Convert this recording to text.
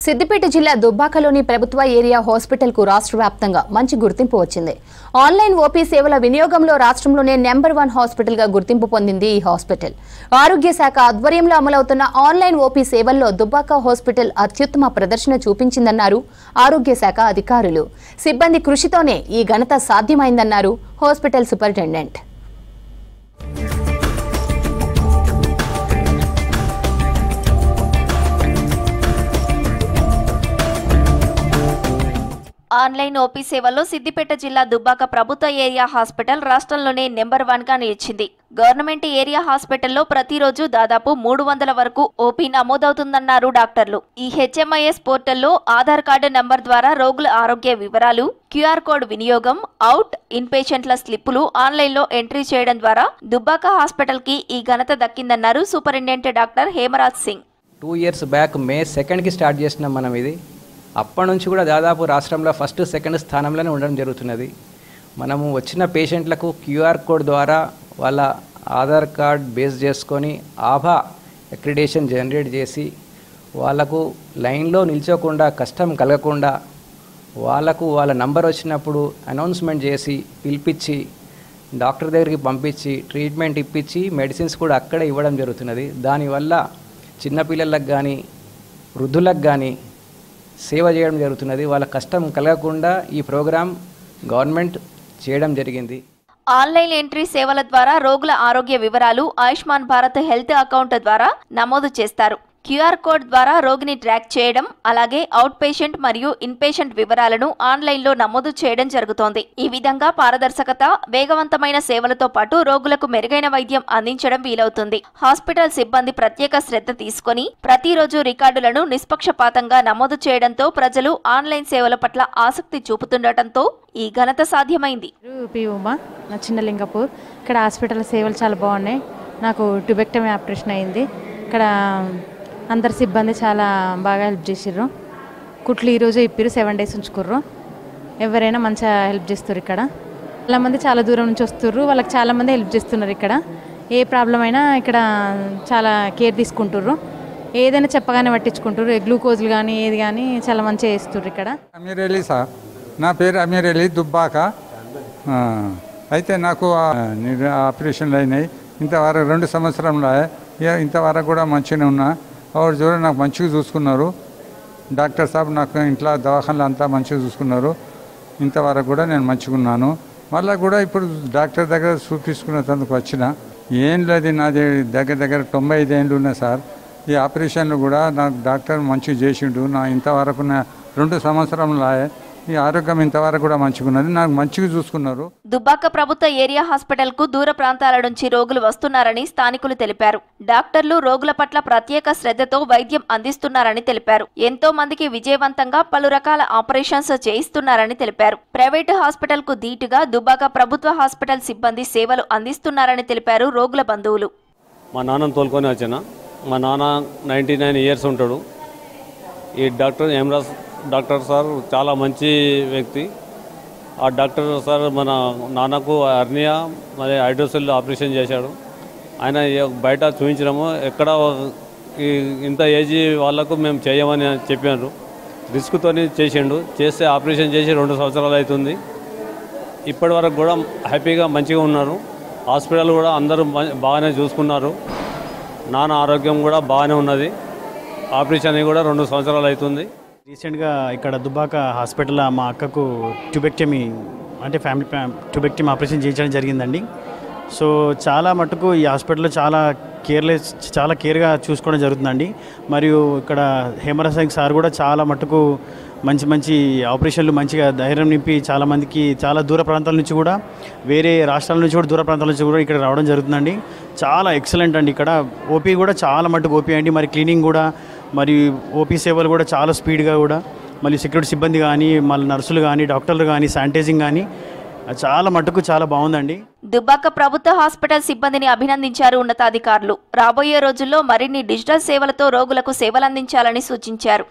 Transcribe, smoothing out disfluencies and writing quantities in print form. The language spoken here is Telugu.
సిద్దిపేట జిల్లా దుబ్బాకలోని ప్రభుత్వ ఏరియా హాస్పిటల్ కు రాష్ట్ర వ్యాప్తంగా మంచి గుర్తింపు వచ్చింది. ఆన్లైన్ ఓపీ సేవల వినియోగంలో రాష్ట్రంలోనే నెంబర్ 1 హాస్పిటల్ గా గుర్తింపు పొందింది ఈ హాస్పిటల్. ఆరోగ్య శాఖ ఆధ్వర్యంలో అమలవుతున్న ఆన్లైన్ ఓపీ సేవల్లో దుబ్బాక హాస్పిటల్ అత్యుత్తమ ప్రదర్శన చూపించిందన్నారు ఆరోగ్య శాఖ అధికారులు. సిబ్బంది కృషితోనే ఈ ఘనత సాధ్యమైందన్నారు హాస్పిటల్ సూపరింటెండెంట్. ఆన్లైన్ ఓపీ సేవల్లో సిద్దిపేట జిల్లా దుబ్బాక ప్రభుత్వ ఏరియా హాస్పిటల్ రాష్ట్రంలోనే నెంబర్ 1 గా నిలిచింది. గవర్నమెంట్ ఏరియా హాస్పిటల్లో ప్రతిరోజు దాదాపు 300 వరకు ఓపీ నమోదవుతుందన్నారు డాక్టర్లు. ఈ హెచ్ఎంఐఎస్ పోర్టల్లో ఆధార్ కార్డు నంబర్ ద్వారా రోగుల ఆరోగ్య వివరాలు, క్యూఆర్ కోడ్ వినియోగం, అవుట్ ఇన్ పేషెంట్ల స్లిప్పులు ఆన్లైన్లో ఎంట్రీ చేయడం ద్వారా దుబ్బాక హాస్పిటల్ కి ఈ ఘనత దక్కిందన్నారు superintendent doctor Hemraj Singh. 2 years back May 2కి స్టార్ట్ చేసినాం మనం. ఇది అప్పటి నుంచి కూడా దాదాపు రాష్ట్రంలో ఫస్ట్ సెకండ్ స్థానంలోనే ఉండడం జరుగుతున్నది. మనము వచ్చిన పేషెంట్లకు క్యూఆర్ కోడ్ ద్వారా వాళ్ళ ఆధార్ కార్డ్ బేస్ చేసుకొని ఆభా అక్రిడేషన్ జనరేట్ చేసి వాళ్ళకు లైన్లో నిల్చోకుండా కష్టం కలగకుండా వాళ్ళకు వాళ్ళ నంబర్ వచ్చినప్పుడు అనౌన్స్మెంట్ చేసి పిలిపించి డాక్టర్ దగ్గరికి పంపించి ట్రీట్మెంట్ ఇప్పించి మెడిసిన్స్ కూడా అక్కడే ఇవ్వడం జరుగుతున్నది. దానివల్ల చిన్నపిల్లలకు కానీ వృద్ధులకు కానీ సేవ చేయడం జరుగుతున్నది. వాళ్ళ కష్టం కలగకుండా ఈ ప్రోగ్రాం గవర్నమెంట్ చేయడం జరిగింది. ఆన్లైన్ ఎంట్రీ సేవల ద్వారా రోగుల ఆరోగ్య వివరాలు ఆయుష్మాన్ భారత్ హెల్త్ అకౌంట్ ద్వారా నమోదు చేస్తారు. క్యూఆర్ కోడ్ ద్వారా రోగిని ట్రాక్ చేయడం, అలాగే అవుట్ పేషెంట్ మరియు ఇన్ పేషెంట్ వివరాలను ఆన్లైన్లో నమోదు చేయడం జరుగుతోంది. ఈ విధంగా పారదర్శకత, వేగవంతమైన సేవలతో పాటు రోగులకు మెరుగైన వైద్యం అందించడం వీలవుతుంది. హాస్పిటల్ సిబ్బంది ప్రత్యేక శ్రద్ధ తీసుకుని ప్రతిరోజు రికార్డులను నిష్పక్షపాతంగా నమోదు చేయడంతో ప్రజలు ఆన్లైన్ సేవల పట్ల ఆసక్తి చూపుతుండటంతో ఈ ఘనత సాధ్యమైంది. చిన్నలింగపూర్ ఇక్కడ హాస్పిటల్ సేవలు చాలా బాగున్నాయి. నాకు ట్యూబెక్టమీ ఆపరేషన్ అయింది. ఇక్కడ అందరు సిబ్బంది చాలా బాగా హెల్ప్ చేసిర్రు. కుట్లు ఈరోజు ఇప్పిరు, 7 days ఉంచుకుర్రు. ఎవరైనా మంచిగా హెల్ప్ చేస్తారు. ఇక్కడ చాలామంది చాలా దూరం నుంచి వస్తుర్రు. వాళ్ళకి చాలామంది హెల్ప్ చేస్తున్నారు. ఇక్కడ ఏ ప్రాబ్లం అయినా ఇక్కడ చాలా కేర్ తీసుకుంటుర్రు. ఏదైనా చెప్పగానే పట్టించుకుంటారు. గ్లూకోజ్లు కానీ ఏది కానీ చాలా మంచిగా చేస్తుర్రు. ఇక్కడ అమీర్ అలీ సార్, నా పేరు అమీర్ అలీ, దుబ్బాక. అయితే నాకు ఆపరేషన్లు అయినాయి. ఇంతవరకు 2 సంవత్సరంలో ఇంతవరకు కూడా మంచిగానే ఉన్నా. ఆవిడ చూడ నాకు మంచిగా చూసుకున్నారు. డాక్టర్ సాబ్ నాకు ఇంట్లో దవాఖానలు అంతా మంచిగా చూసుకున్నారు. ఇంతవరకు కూడా నేను మంచిగా ఉన్నాను. మళ్ళీ కూడా ఇప్పుడు డాక్టర్ దగ్గర చూపించుకునేందుకు వచ్చిన. ఏం లేదు, నాది దగ్గర 95 ఏళ్ళు ఉన్నాయి సార్. ఈ ఆపరేషన్లు కూడా నాకు డాక్టర్ మంచిగా చేసిండు. నా ఇంతవరకు 2 సంవత్సరంలో ఈ ఆరోగ్యం ఇంతవరకు కూడా మంచిగా ఉన్నది. నాకు మంచిగా చూసుకున్నారు. దుబ్బాక ప్రభుత్వ ఏరియా హాస్పిటల్ కు దూర ప్రాంతాల నుంచి రోగులు వస్తున్నారని స్థానికులు తెలిపారు. డాక్టర్లు రోగుల పట్ల ప్రత్యేక శ్రద్ధతో వైద్యం అందిస్తున్నారని తెలిపారు. ఎంతో మందికి విజయవంతంగా పలు రకాల ఆపరేషన్స్ చేయిస్తున్నారని తెలిపారు. ప్రైవేటు హాస్పిటల్ కు ధీటుగా దుబ్బాక ప్రభుత్వ హాస్పిటల్ సిబ్బంది సేవలు అందిస్తున్నారని తెలిపారు రోగుల బంధువులు. మా నాన్నను తోలుకొని వచ్చిన. మా నాన్న 99 years ఉంటాడు. ఈ డాక్టర్ హేమరాజ్ డాక్టర్ సార్ చాలా మంచి వ్యక్తి. ఆ డాక్టర్ సార్ మన నాన్నకు హెర్నియా మరి హైడ్రోసెల్ ఆపరేషన్ చేశాడు. ఆయన బయట చూపించడము ఎక్కడ ఇంత ఏజ్ వాళ్ళకు మేము చేయమని చెప్పారు. రిస్క్తో చేసిండు. చేస్తే ఆపరేషన్ చేసి 2 సంవత్సరాలు అవుతుంది. ఇప్పటి వరకు కూడా హ్యాపీగా మంచిగా ఉన్నారు. హాస్పిటల్ కూడా అందరూ బాగానే చూసుకున్నారు. నాన్న ఆరోగ్యం కూడా బాగానే ఉన్నది. ఆపరేషన్ కూడా 2 సంవత్సరాలు అవుతుంది. రీసెంట్గా ఇక్కడ దుబ్బాక హాస్పిటల్లో మా అక్కకు ట్యూబెక్టమీ అంటే ఫ్యామిలీ ట్యూబెక్టమీ ఆపరేషన్ చేయించడం జరిగిందండి. సో చాలా మటుకు ఈ హాస్పిటల్లో చాలా కేర్గా చూసుకోవడం జరుగుతుందండి. మరియు ఇక్కడ హేమరాజ్ సింగ్ సార్ కూడా చాలా మటుకు మంచి ఆపరేషన్లు మంచిగా ధైర్యం నింపి చాలామందికి చాలా దూర ప్రాంతాల నుంచి కూడా వేరే రాష్ట్రాల నుంచి కూడా దూర ప్రాంతాల నుంచి కూడా ఇక్కడ రావడం జరుగుతుందండి. చాలా ఎక్సలెంట్ అండి. ఇక్కడ ఓపీ కూడా చాలా మటుకు ఓపీ అండి. మరి క్లీనింగ్ కూడా మరి ఓపీ సేవలు కూడా చాలా స్పీడ్గా కూడా మళ్ళీ సెక్యూరిటీ సిబ్బంది కానీ మళ్ళీ నర్సులు కానీ డాక్టర్లు కానీ శానిటైజింగ్ కానీ చాలా మటుకు చాలా బాగుందండి. దుబ్బాక ప్రభుత్వ హాస్పిటల్ సిబ్బందిని అభినందించారు ఉన్నతాధికారులు. రాబోయే రోజుల్లో మరిన్ని డిజిటల్ సేవలతో రోగులకు సేవలందించాలని సూచించారు.